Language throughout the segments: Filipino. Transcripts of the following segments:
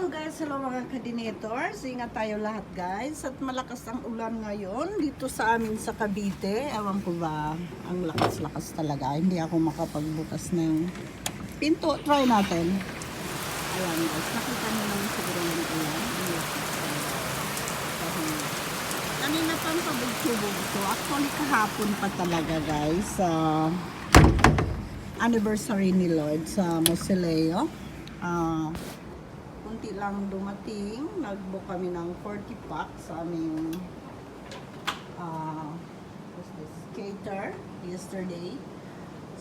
Hello mga kadinators. Ingat tayo lahat guys. At malakas ang ulan ngayon dito sa amin sa Cavite. Ewan ko ba, ang lakas-lakas talaga. Hindi ako makapagbukas ng pinto. Try natin. Ayan guys, nakita nyo naman siguro yung ulan. Ang lakas talaga. Kanina pang pabog-subog ito. Actually kahapon pa talaga guys. Anniversary ni Lord sa Mausoleo. Kunti lang dumating. Nag-book kami ng 40 packs sa aming what's this? Cater yesterday.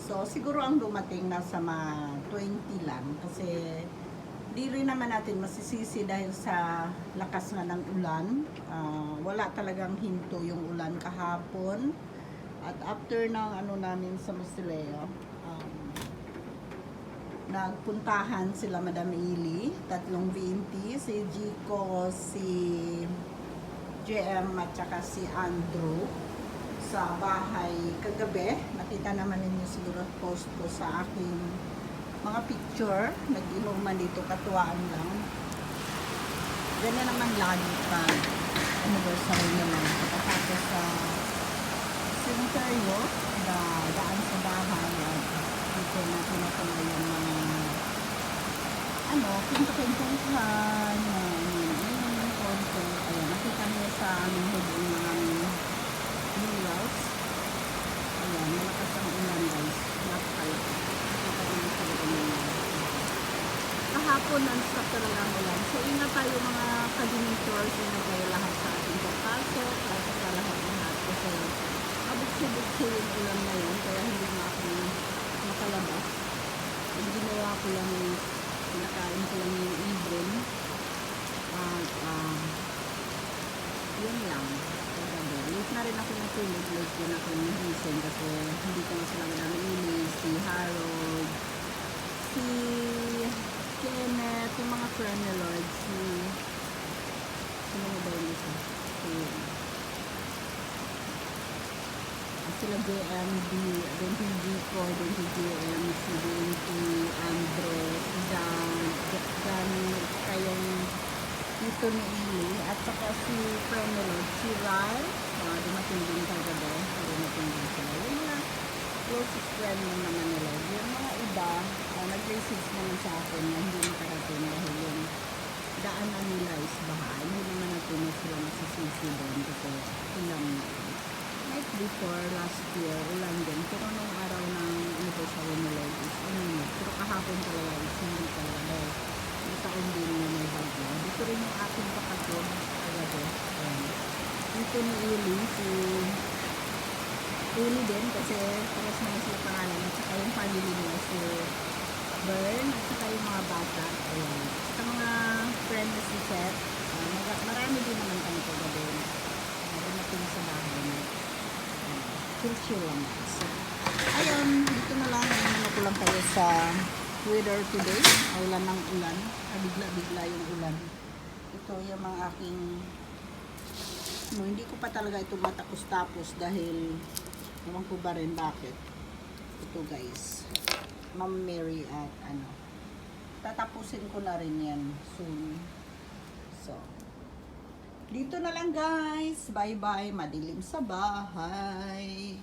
So siguro ang dumating nasa 20 lang kasi di rin naman natin masisisi dahil sa lakas nga ng ulan. Wala talagang hinto yung ulan kahapon. At after ng namin sa Mausoleo, nagpuntahan sila Madam Ili, tatlong VNT, si Jico, si JM at saka si Andrew sa bahay kagabi. Nakita naman ninyo siguro post ko sa aking mga picture. Nag-inuman dito, katuwaan lang. Ganyan naman lagi pa anniversary naman. Tapos sa cemetery, daan sa bahay at dito natin natuloy yung mga pinto-pintuhan yung konti. Ayan, nakita niyo sa aming hubong ng aming mirrors. Ayan, malakas ang ulan guys. Napakalakas. Kahapon non-stop talaga ang ulan. So ingat tayo mga kadinators, ingat tayo lahat sa ating pagpasok at sa lahat kasi abot-subot yung ulan na yun kaya hindi na ako makalabas. Ang ginawa ko lang is pinakain ko lang yung ibon at yun lang. Late na rin ako natulog, late din ako nagising kasi hindi ko na sila Madam Ili, si Harold, si Kenneth, yung mga friend ni Lord, sino mo ba yung isa? Sila JMD, then si Jico, then si JM, si DNT, Andrew, si Dan, kayong dito ni Ili, at saka si Prenelo, si Rai, dumating din kagabi, dumating din sila. Yung mga closest friend mo naman nila, yung mga iba, nag-message naman sa akin na hindi nakarating dahil yung daanan nila is baha. Hindi naman natin na sila masisisi doon kasi ulan na. Night before last year, ulan din. Pero nung araw ng anniversary nila is pero kahapon talaga is hindi talaga dahil yung taon din na may bagyo. Dito rin yung aking kapatid kagabi. Dito ni Ili, si Ili din kasi paras naman sila pangalan at saka yung family nila si Bern at saka yung mga bata. Ayan. Sa mga friend na si Seth, marami din naman kami kagabi. Dumating sa bahay na chill lang. So, ayun, dito na lang. Ano ko lang kayo sa weather today. Ulan ng ulan. Bigla-bigla yung ulan. Ito yung mga aking hindi ko pa talaga ito matapos-tapos dahil naman ko ba rin bakit. Ito guys. Ma'am Mary at tatapusin ko na rin yan soon. So, dito na lang guys. Bye-bye. Madilim sa bahay.